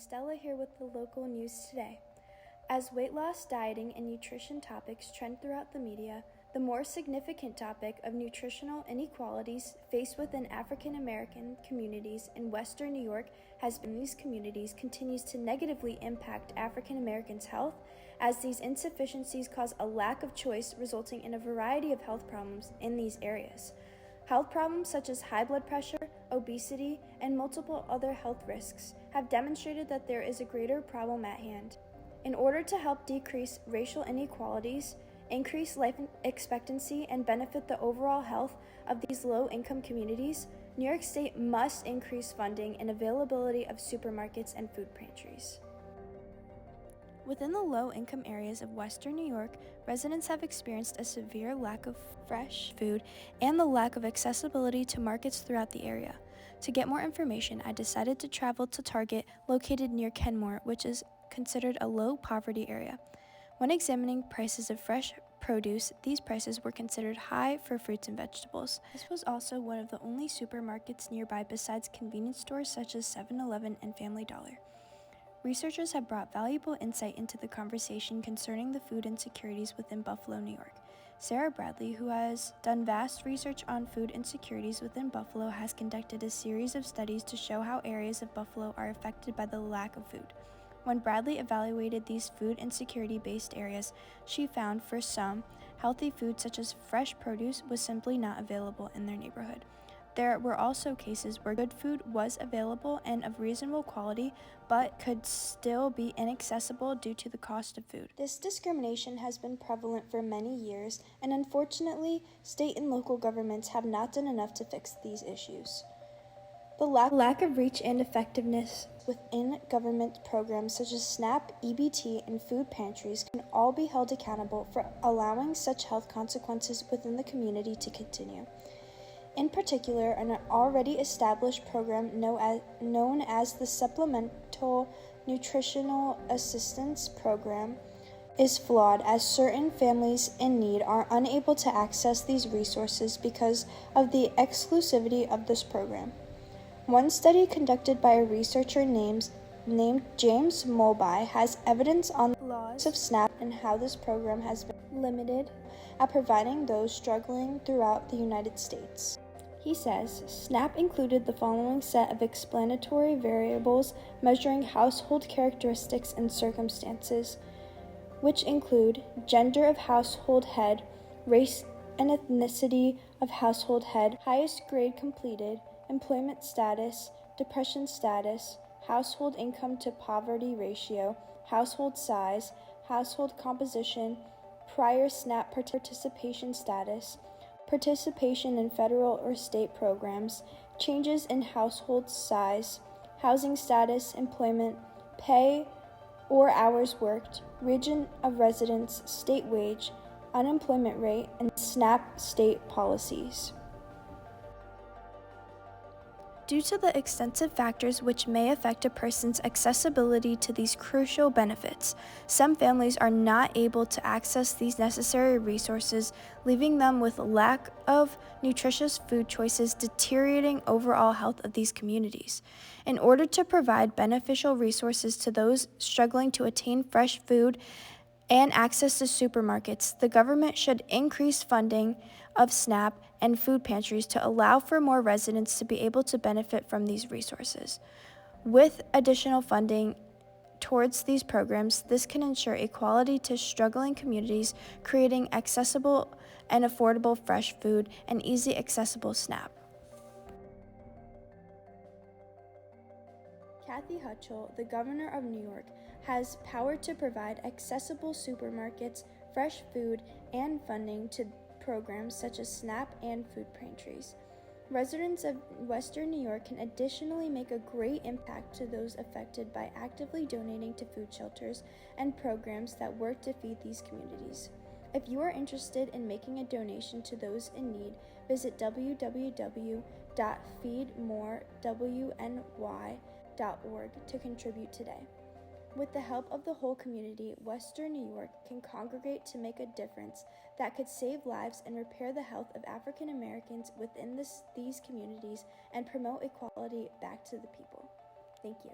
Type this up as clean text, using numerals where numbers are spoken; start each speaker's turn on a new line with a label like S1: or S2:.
S1: Stella here with the local news today. As weight loss, dieting, and nutrition topics trend throughout the media, the more significant topic of nutritional inequalities faced within African American communities in Western New York has been these communities continues to negatively impact African Americans' health, as these insufficiencies cause a lack of choice, resulting in a variety of health problems in these areas. Health problems such as high blood pressure, obesity, and multiple other health risks have demonstrated that there is a greater problem at hand. In order to help decrease racial inequalities, increase life expectancy, and benefit the overall health of these low-income communities, New York State must increase funding and availability of supermarkets and food pantries. Within the low-income areas of Western New York, residents have experienced a severe lack of fresh food and the lack of accessibility to markets throughout the area. To get more information, I decided to travel to Target located near Kenmore, which is considered a low-poverty area. When examining prices of fresh produce, these prices were considered high for fruits and vegetables. This was also one of the only supermarkets nearby besides convenience stores such as 7-Eleven and Family Dollar. Researchers have brought valuable insight into the conversation concerning the food insecurities within Buffalo, New York. Sarah Bradley, who has done vast research on food insecurities within Buffalo, has conducted a series of studies to show how areas of Buffalo are affected by the lack of food. When Bradley evaluated these food insecurity-based areas, she found for some, healthy food such as fresh produce was simply not available in their neighborhood. There were also cases where good food was available and of reasonable quality, but could still be inaccessible due to the cost of food. This discrimination has been prevalent for many years, and unfortunately, state and local governments have not done enough to fix these issues. The lack of reach and effectiveness within government programs such as SNAP, EBT, and food pantries can all be held accountable for allowing such health consequences within the community to continue. In particular, an already established program known as the Supplemental Nutritional Assistance Program is flawed, as certain families in need are unable to access these resources because of the exclusivity of this program. One study conducted by a researcher named James Mulby has evidence on the laws of SNAP and how this program has been limited at providing those struggling throughout the United States. He says, SNAP included the following set of explanatory variables measuring household characteristics and circumstances, which include gender of household head, race and ethnicity of household head, highest grade completed, employment status, depression status, household income to poverty ratio, household size, household composition, prior SNAP participation status, participation in federal or state programs, changes in household size, housing status, employment, pay or hours worked, region of residence, state wage, unemployment rate, and SNAP state policies. Due to the extensive factors which may affect a person's accessibility to these crucial benefits, some families are not able to access these necessary resources, leaving them with lack of nutritious food choices, deteriorating overall health of these communities. In order to provide beneficial resources to those struggling to attain fresh food and access to supermarkets, the government should increase funding of SNAP and food pantries to allow for more residents to be able to benefit from these resources. With additional funding towards these programs, this can ensure equality to struggling communities, creating accessible and affordable fresh food and easy accessible SNAP. Kathy Hochul, the governor of New York, has power to provide accessible supermarkets, fresh food, and funding to programs such as SNAP and food pantries. Residents of Western New York can additionally make a great impact to those affected by actively donating to food shelters and programs that work to feed these communities. If you are interested in making a donation to those in need, visit www.feedmorewny.org to contribute today. With the help of the whole community, Western New York can congregate to make a difference that could save lives and repair the health of African Americans within these communities and promote equality back to the people. Thank you.